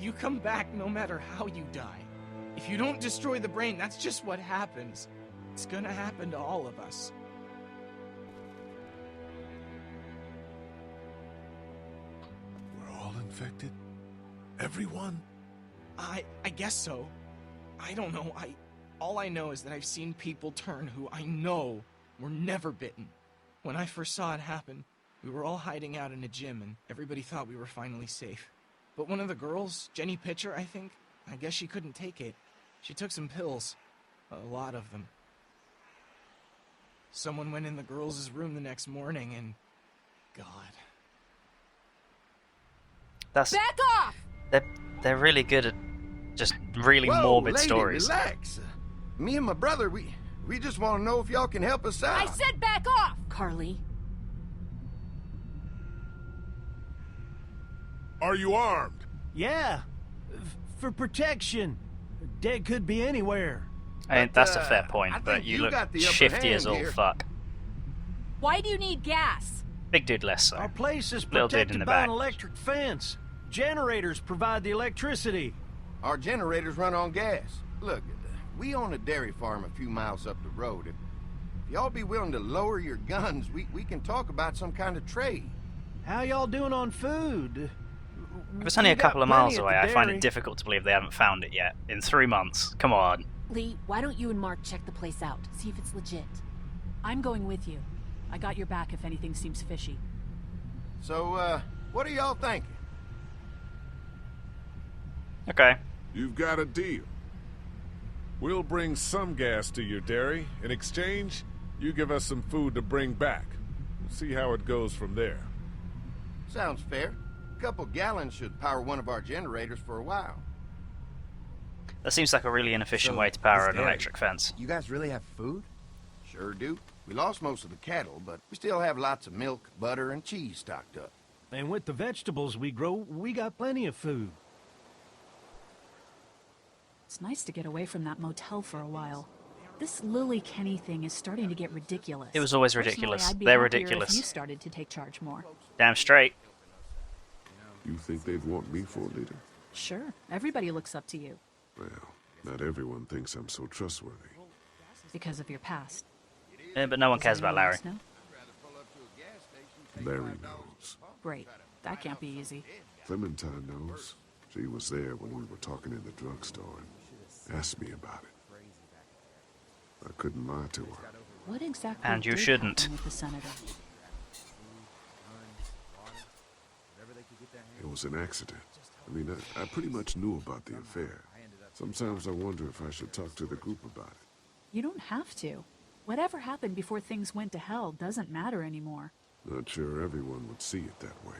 You come back no matter how you die. If you don't destroy the brain, that's just what happens. It's gonna happen to all of us. We're all infected? Everyone? I guess so. I don't know. All I know is that I've seen people turn who I know were never bitten. When I first saw it happen, we were all hiding out in a gym and everybody thought we were finally safe. But one of the girls, Jenny Pitcher, I think, I guess she couldn't take it. She took some pills. A lot of them. Someone went in the girls' room the next morning and... God. That's... Back off! They're really good at just really Whoa, morbid lady, stories. Relax. Me and my brother, we just want to know if y'all can help us out. I said back off! Carly. Are you armed? Yeah, for protection. Dead could be anywhere. And that's a fair point, I but think you you look got the upper shifty as hand all here. fuck. Why do you need gas? Big dude less so. Our place is Little dude in protected the by back. an electric fence. Generators provide the electricity. Our generators run on gas. Look, we own a dairy farm a few miles up the road. If y'all be willing to lower your guns, we can talk about some kind of trade. How y'all doing on food? If it's only We a got couple of plenty miles at away, the I find dairy. it difficult to believe they haven't found it yet. In 3 months. Come on. Lee, why don't you and Mark check the place out, see if it's legit? I'm going with you. I got your back if anything seems fishy. So, what are y'all thinking? Okay. You've got a deal. We'll bring some gas to your dairy. In exchange, you give us some food to bring back. We'll see how it goes from there. Sounds fair. A couple gallons should power one of our generators for a while. That seems like a really inefficient So, way to power this an dairy, electric fence. You guys really have food? Sure do. We lost most of the cattle, but we still have lots of milk, butter, and cheese stocked up. And with the vegetables we grow, we got plenty of food. It's nice to get away from that motel for a while. This Lily Kenny thing is starting to get ridiculous. It was always Personally, ridiculous. I'd be They're happier ridiculous. If you started to take charge more. Damn straight. You think they'd want me for a leader? Sure, everybody looks up to you Well, not everyone thinks I'm so trustworthy. because of your past. But no one Does cares about anyone Larry. else know? Larry knows. Great, that can't be easy. Clementine knows. She was there when we were talking in the drugstore and asked me about it. I couldn't lie to her. What exactly And you did shouldn't. happen with the senator? It was an accident. I mean, I pretty much knew about the affair. Sometimes I wonder if I should talk to the group about it. You don't have to. Whatever happened before things went to hell doesn't matter anymore. Not sure everyone would see it that way.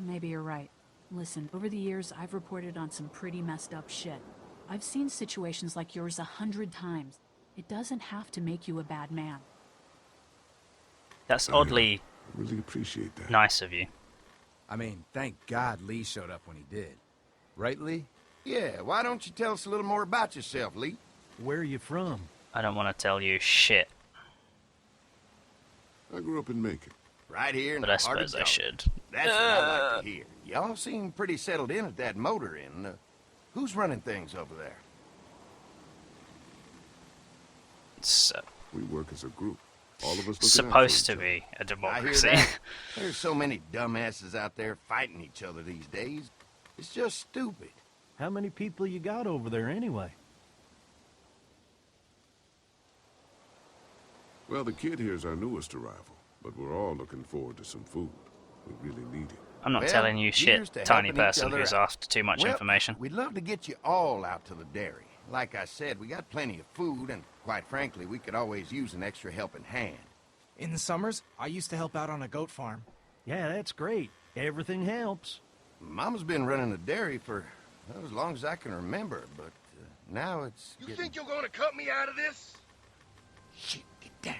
Maybe you're right. Listen, over the years, I've reported on some pretty messed up shit. I've seen situations like yours 100 times. It doesn't have to make you a bad man. That's oddly I really appreciate that. nice of you. I mean, thank God Lee showed up when he did. Right, Lee? Yeah, why don't you tell us a little more about yourself, Lee? Where are you from? I don't want to tell you shit, I grew up in Macon. Right here in but the I heart of suppose I Dallas. should. That's what I like to hear. Y'all seem pretty settled in at that motor inn. Who's running things over there? It's We work as a group. All of us looking out for supposed to each be a I hear democracy. that. There's so many dumbasses out there fighting each other these days. It's just stupid. How many people you got over there anyway? Well, the kid here's our newest arrival, but we're all looking forward to some food. We really need it. I'm not Well, telling you here's shit, to tiny helping each person other who's out. after too much Well, information. We'd love to get you all out to the dairy. Like I said, we got plenty of food, and quite frankly, we could always use an extra helping hand. In the summers, I used to help out on a goat farm. Yeah, that's great. Everything helps. Mama's been running the dairy for well, as long as I can remember, but now it's You getting... think you're gonna cut me out of this? Shit, get down.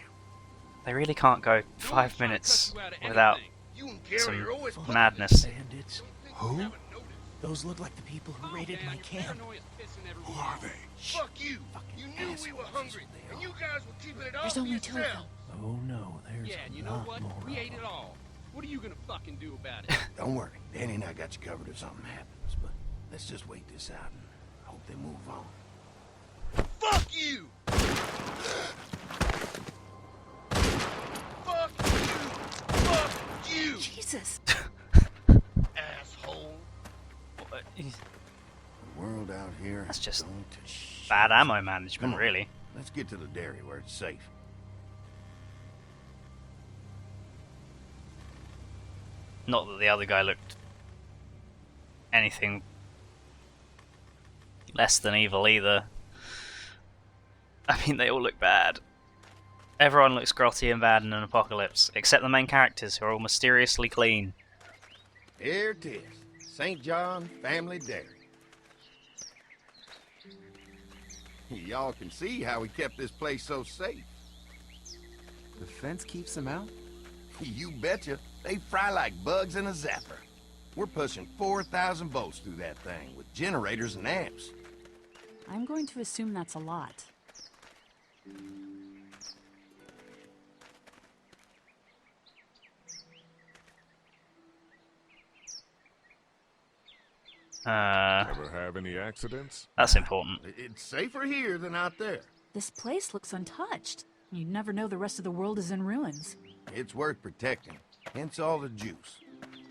They really can't go 5 minutes without You and Gary some are always madness. Bandits. Who? Those look like the people who raided my camp. Who are they? Fuck you. You knew we were hungry, and you guys were keeping it all There's for only two of yourself. them. Oh no, there's Yeah, and you a know lot what? more We of ate it them. all. What are you gonna fucking do about it? Don't worry, Danny and I got you covered if something happens, but Let's just wait this out and hope they move on. Fuck you! Fuck you! Fuck you! Jesus. Asshole! The world out here That's just going to shit. bad ammo Come management, on, really. let's get to the dairy where it's safe. Not that the other guy looked anything less than evil either. I mean, they all look bad. Everyone looks grotty and bad in an apocalypse, except the main characters, who are all mysteriously clean. Here it is. St. John Family Dairy. Y'all can see how we kept this place so safe. The fence keeps them out? You betcha. They fry like bugs in a zapper. We're pushing 4,000 volts through that thing with generators and amps. I'm going to assume that's a lot. Ever have any accidents? That's important. It's safer here than out there. This place looks untouched. You'd never know the rest of the world is in ruins. It's worth protecting. Hence all the juice.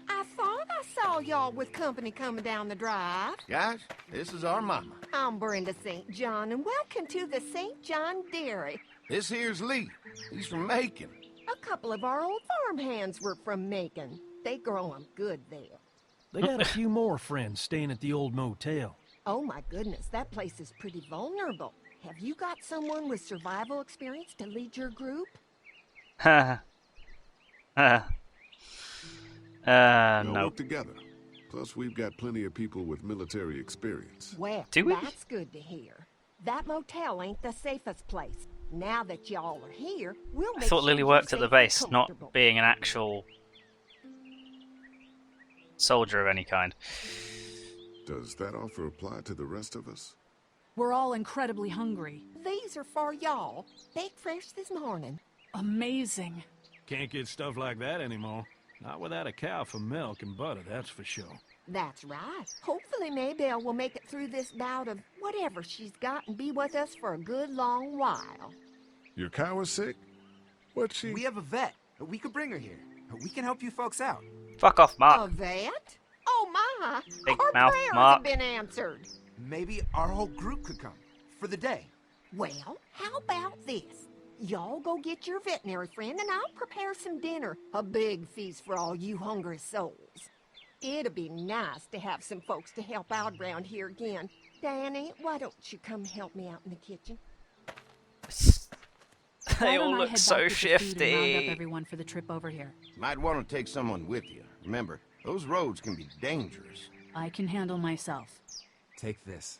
I thought I saw y'all with company coming down the drive. Guys, this is our mama. I'm Brenda St. John, and welcome to the St. John Dairy. This here's Lee. He's from Macon. A couple of our old farmhands were from Macon. They grow 'em good there. They got a few more friends staying at the old motel. Oh my goodness, that place is pretty vulnerable. Have you got someone with survival experience to lead your group? We'll They'll no. work together. Plus, we've got plenty of people with military experience. Well, Do we? that's good to hear. That motel ain't the safest place. Now that y'all are here, we'll I make thought sure Lily you're worked at the safe and base, comfortable. not being an actual soldier of any kind. Does that offer apply to the rest of us? We're all incredibly hungry. These are for y'all. Baked fresh this morning. Amazing. Can't get stuff like that anymore. Not without a cow for milk and butter, that's for sure. That's right. Hopefully Maybelle will make it through this bout of whatever she's got and be with us for a good long while. Your cow is sick? What's she? We have a vet. We could bring her here. We can help you folks out. Fuck off, Mark. A vet? Oh my! Big Our mouth, prayers Mark. have been answered. Maybe our whole group could come. For the day. Well, how about this? Y'all go get your veterinary friend and I'll prepare some dinner. A big feast for all you hungry souls. It'd be nice to have some folks to help out around here again. Danny, why don't you come help me out in the kitchen? They Why don't all I look head so back with the food and round shifty. up everyone for the trip over here. Might want to take someone with you. Remember, those roads can be dangerous. I can handle myself. Take this.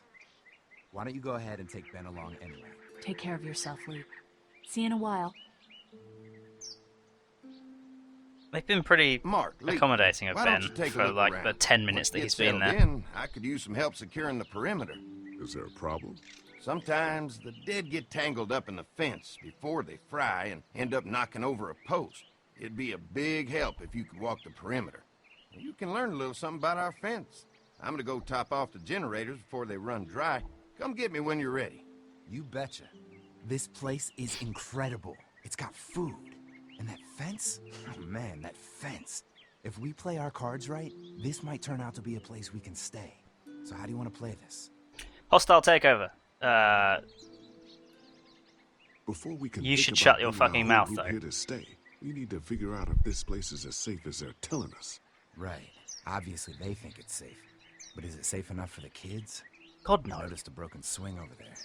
Why don't you go ahead and take Ben along anyway? Take care of yourself, Lee. See you in a while. They've been pretty Mark, Lee, accommodating of why Ben don't you take a for look like around? the 10 minutes Once that you he's get been there. settled in, I could use some help securing the perimeter. Is there a problem? Sometimes the dead get tangled up in the fence before they fry and end up knocking over a post. It'd be a big help if you could walk the perimeter. You can learn a little something about our fence. I'm gonna go top off the generators before they run dry. Come get me when you're ready. You betcha. This place is incredible. It's got food. And that fence? Oh man, that fence. If we play our cards right, this might turn out to be a place we can stay. So how do you want to play this? Hostile takeover. Before we can You think should about shut your bringing our fucking whole mouth, group though. Here to stay, we need to figure out if this place is as safe as they're telling us. Right. Obviously they think it's safe. But is it safe enough for the kids? God I no. noticed a broken swing over there.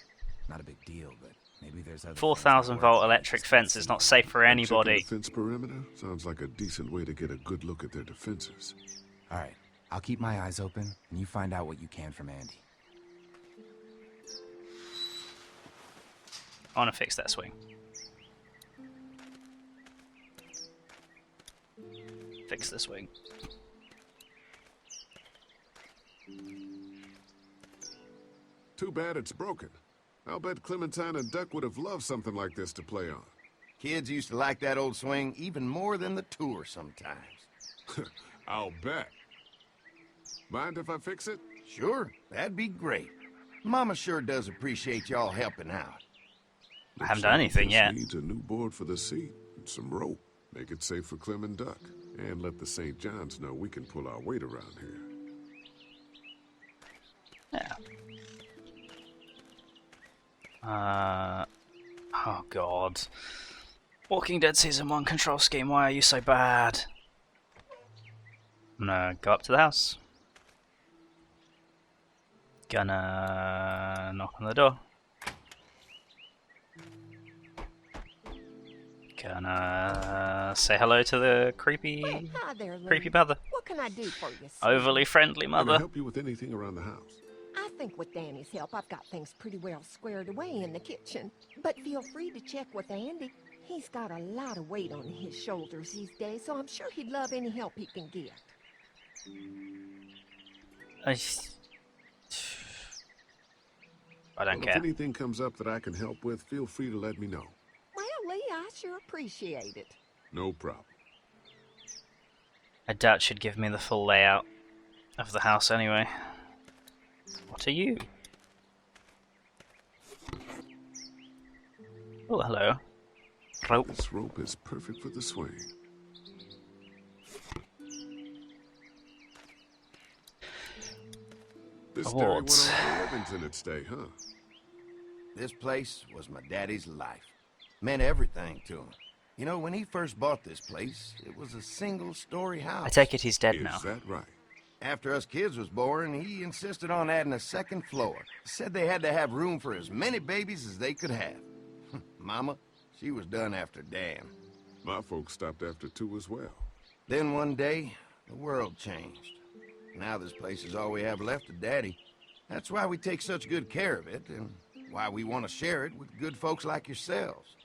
Not a big deal, but maybe there's other 4,000 volt electric fence is not safe for Checking anybody. the fence perimeter sounds like a decent way to get a good look at their defenses. Alright, I'll keep my eyes open, and you find out what you can from Andy. I want to fix that swing. Fix the swing. Too bad it's broken. I'll bet Clementine and Duck would have loved something like this to play on. Kids used to like that old swing even more than the tour sometimes. I'll bet. Mind if I fix it? Sure, that'd be great. Mama sure does appreciate y'all helping out. I haven't done anything yet. Needs a new board for the seat and some rope. Make it safe for Clem and Duck. And let the St. John's know we can pull our weight around here. Yeah. Oh god. Walking Dead Season 1 control scheme, why are you so bad? I'm gonna go up to the house. Gonna knock on the door. Gonna say hello to the creepy Hi there, Lou. creepy mother. What can I do for you, sir? Overly friendly Can mother. I help you with anything around the house? I think with Danny's help, I've got things pretty well squared away in the kitchen. But feel free to check with Andy. He's got a lot of weight on his shoulders these days, so I'm sure he'd love any help he can get. I don't Well, care. if anything comes up that I can help with, feel free to let me know. Well, Lee, I sure appreciate it. No problem. I doubt she'd give me the full layout of the house anyway. What are you? Oh, hello. Rope. This rope is perfect for the swing. This dairy went Awards. on Livingston its day, huh? This place was my daddy's life. Meant everything to him. You know, when he first bought this place, it was a single-story house. I take it he's dead now. Is that right? After us kids was born, he insisted on adding a second floor. Said they had to have room for as many babies as they could have. Mama, she was done after Dan. My folks stopped after 2 as well. Then one day, the world changed. Now this place is all we have left of Daddy. That's why we take such good care of it, and why we want to share it with good folks like yourselves.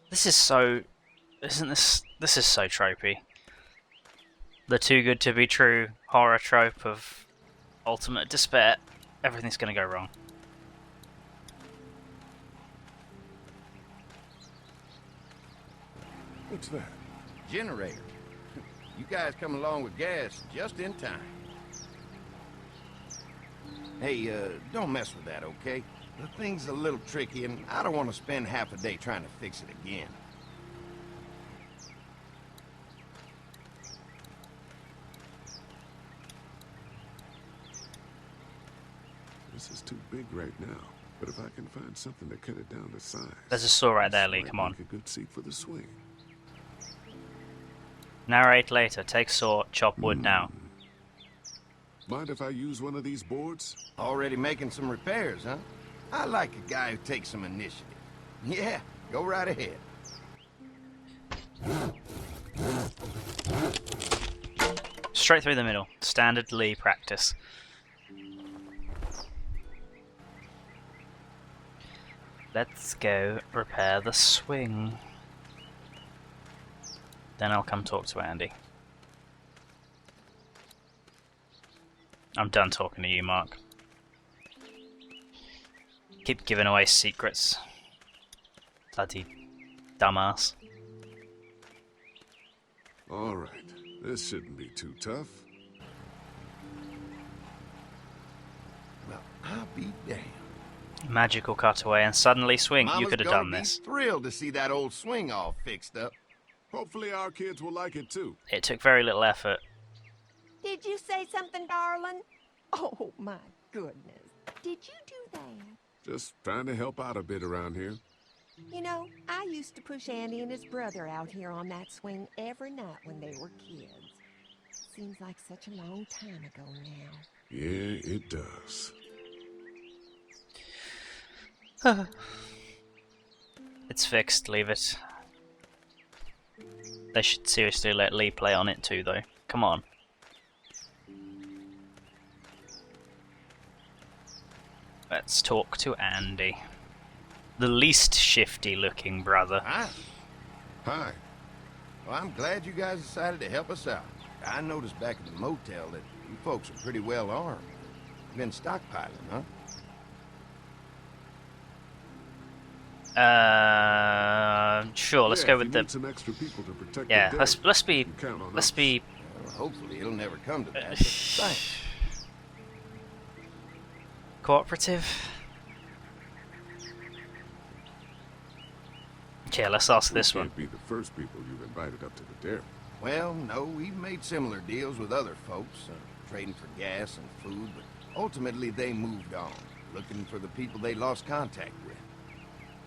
This is so... Isn't this... This is so tropey. The too good to be true horror trope of ultimate despair. Everything's gonna go wrong. What's that? Generator. You guys come along with gas just in time. Hey, don't mess with that, okay? The thing's a little tricky, and I don't want to spend half a day trying to fix it again. This is too big right now. But if I can find something to cut it down to size... There's a saw right there, this Lee. might Come on. make a good seat for the swing. Narrate later. Take saw. Chop wood now. Mind if I use one of these boards? Already making some repairs, huh? I like a guy who takes some initiative. Yeah, go right ahead. Straight through the middle. Standard Lee practice. Let's go repair the swing. Then I'll come talk to Andy. I'm done talking to you, Mark. Keep giving away secrets. Bloody dumbass. All right. This shouldn't be too tough. Well, I'll be damned. Magical cutaway and suddenly swing. You Mama's could have gonna done be this. thrilled to see that old swing all fixed up. Hopefully our kids will like it too. It took very little effort. Did you say something, darling? Oh, my goodness. Did you do that? Just trying to help out a bit around here. You know, I used to push Andy and his brother out here on that swing every night when they were kids. Seems like such a long time ago now. Yeah, it does. It's fixed, leave it. They should seriously let Lee play on it too, though. Come on. Let's talk to Andy. The least shifty looking brother. Hi. Hi. Well, I'm glad you guys decided to help us out. I noticed back at the motel that you folks are pretty well armed. You've been stockpiling, huh? Sure. Let's go with the. Some extra people to protect Yeah. the Let's be. you can count on Let's us. be. Well, hopefully it'll never come to that. But thanks. Cooperative. Okay, let's ask this We one. can't be the first people you've invited up to the dairy. Well, no, we've made similar deals with other folks, trading for gas and food, but ultimately they moved on, looking for the people they lost contact with.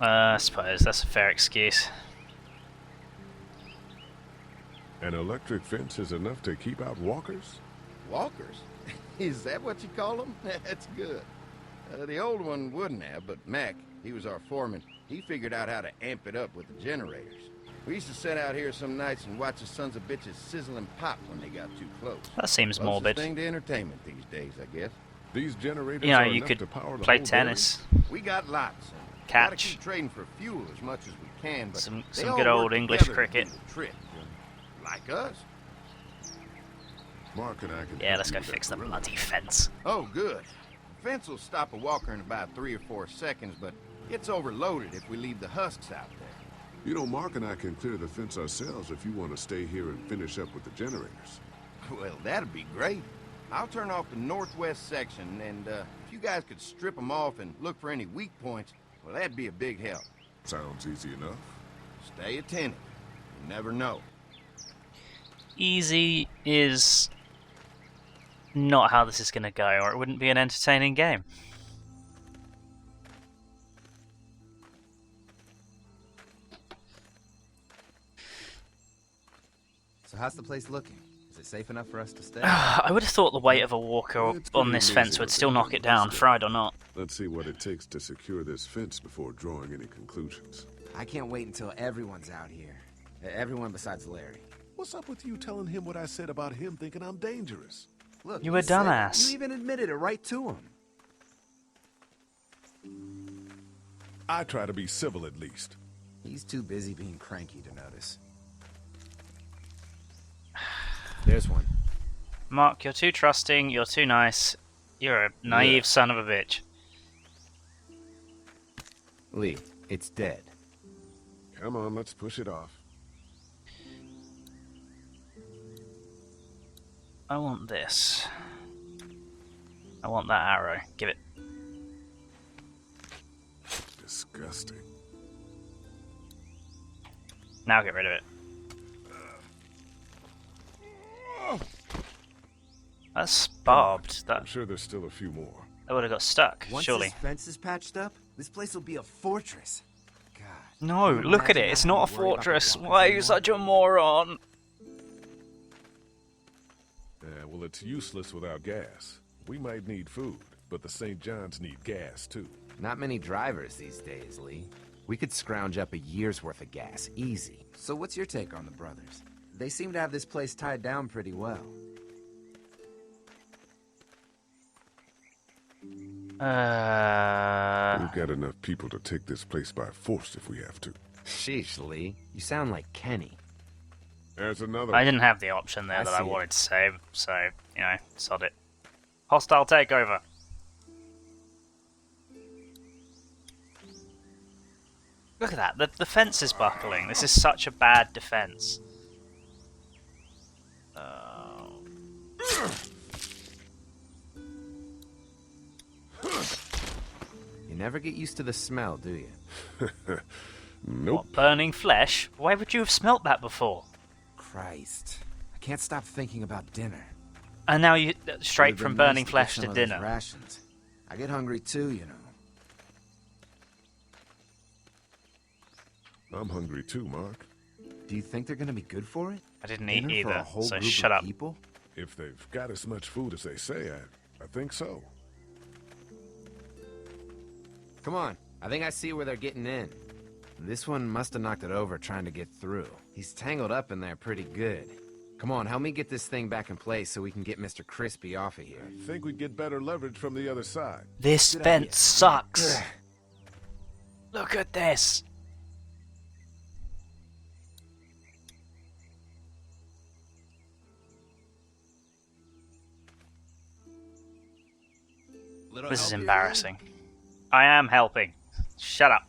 I suppose that's a fair excuse. An electric fence is enough to keep out walkers? Walkers? Is that what you call them? That's good. The old one wouldn't have, but Mac, he was our foreman. He figured out how to amp it up with the generators. We used to sit out here some nights and watch the sons of bitches sizzle and pop when they got too close. That seems Closest morbid. thing to entertainment these days, I guess. These generators You know, are you enough could to power the play whole tennis. We got lots. And Catch. Gotta keep trading for fuel as much as we can, but Some they good all old work English together to cricket. do the trick. Like us. Mark and I can Yeah, help let's you go with that fix the perimeter. bloody fence. Oh, good. The fence will stop a walker in about 3 or 4 seconds, but gets overloaded if we leave the husks out there. You know, Mark and I can clear the fence ourselves if you want to stay here and finish up with the generators. Well, that'd be great. I'll turn off the northwest section, and if you guys could strip them off and look for any weak points, well, that'd be a big help. Sounds easy enough. Stay attentive. You never know. Easy is not how this is going to go, or it wouldn't be an entertaining game. So how's the place looking? Is it safe enough for us to stay? I would have thought the weight of a walker It's on pretty this fence amazing would what still they've knock done it down, with fried or not. Let's see what it takes to secure this fence before drawing any conclusions. I can't wait until everyone's out here. Everyone besides Larry. What's up with you telling him what I said about him thinking I'm dangerous? Look, You a said it. dumbass. You even admitted it right to him. I try to be civil at least. He's too busy being cranky to notice. There's one. Mark, you're too trusting, you're too nice, you're a naive son of a bitch. Lee, it's dead. Come on, let's push it off. I want this. I want that arrow. Give it. Disgusting. Now get rid of it. That's barbed. I'm That sure there's still a few more. would have got stuck, Once surely. this fence is patched up, this place will be a fortress. God. No, Can you look at it. imagine It's having not a to worry about the fortress. walkers Why are you anymore? such a moron? Yeah, well, it's useless without gas. We might need food, but the St. John's need gas, too. Not many drivers these days, Lee. We could scrounge up a year's worth of gas, easy. So what's your take on the brothers? They seem to have this place tied down pretty well. We've got enough people to take this place by force if we have to. Sheesh, Lee. You sound like Kenny. There's another I one. didn't have the option there I that I see it. wanted to save, so, you know, sod it. Hostile takeover. Look at that, the fence is buckling. This is such a bad defense. You never get used to the smell, do you? Nope. What, burning flesh? Why would you have smelt that before? Christ. I can't stop thinking about dinner. And now you straight Would've from been nice burning to get flesh some to of those dinner. Rations. I get hungry too, you know. I'm hungry too, Mark. Do you think they're gonna be good for it? I didn't eat Dinner for a either, whole so group shut of up. people? If they've got as much food as they say, I think so. Come on. I think I see where they're getting in. This one must have knocked it over trying to get through. He's tangled up in there pretty good. Come on, help me get this thing back in place so we can get Mr. Crispy off of here. I think we'd get better leverage from the other side. This Good fence idea. sucks. Ugh. Look at this. This is embarrassing. I am helping. Shut up.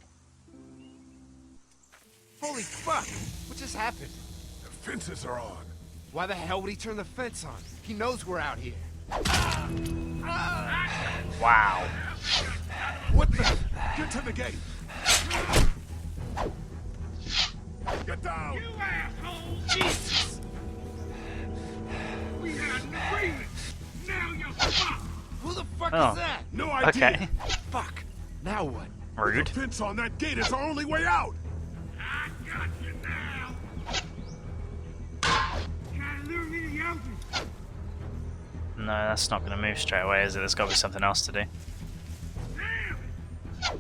Holy fuck! What just happened? The fences are on. Why the hell would he turn the fence on? He knows we're out here. Wow. What the? Get to the gate. Get down. You asshole! Jesus! We had an agreement. Now you're fucked. Who the fuck Oh. is that? No idea. Okay. Fuck. Now what? Rude. The fence on that gate is our only way out. I got you now. Try to lure me to the open. No, that's not going to move straight away, is it? There's got to be something else to do. Damn it!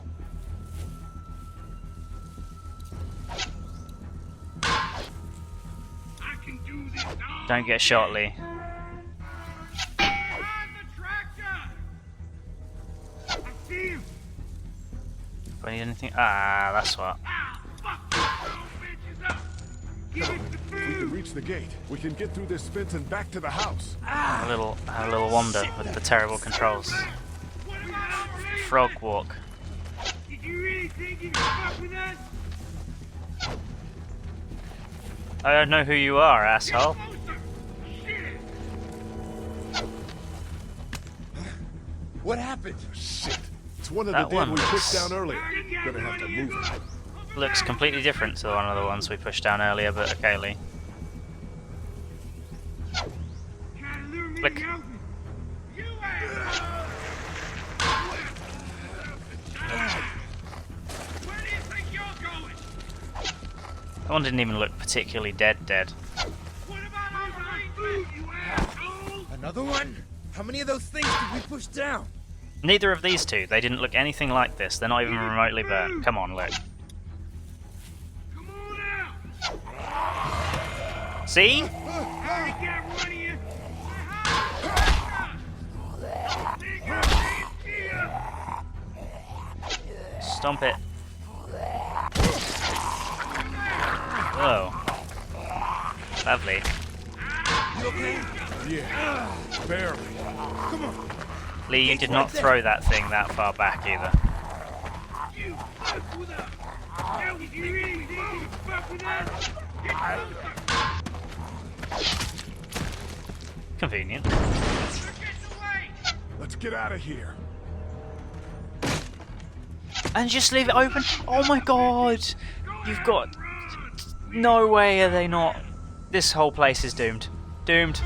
I can do this all Don't get shot, Lee. behind the tractor. I see him. Do I need anything? Ah, that's what. Ah, fuck this son bitches up. Give us the We can food. reach the gate. We can get through this fence and back to the house. A little wander with the terrible controls. What about our lady? Frog walk. Did you really think you could fuck with us? I don't know who you are, asshole. Get closer. Shit. What happened? Shit. It's one of That the one dead we pushed looks- down earlier. Gonna have to move it. Looks completely different to one of the ones we pushed down earlier, but okay, Lee. Try to lure me Click. to the open. You asshole. Where do you think you're going? That one didn't even look particularly dead. What about our food, you asshole? Another one? How many of those things did we push down? Neither of these two. They didn't look anything like this. They're not even remotely burnt. Come on, look. Come on out. See? I got one of you. Stomp it. Whoa. Lovely. You okay? Yeah. Barely. Come on. Lee, you did not throw that thing that far back either. You fuck with us. Now, if you really think you can fuck with us, get closer. Convenient. They're getting away. Let's get out of here. And just leave it open? Oh my god! You've got... No way are they not... This whole place is doomed. Doomed.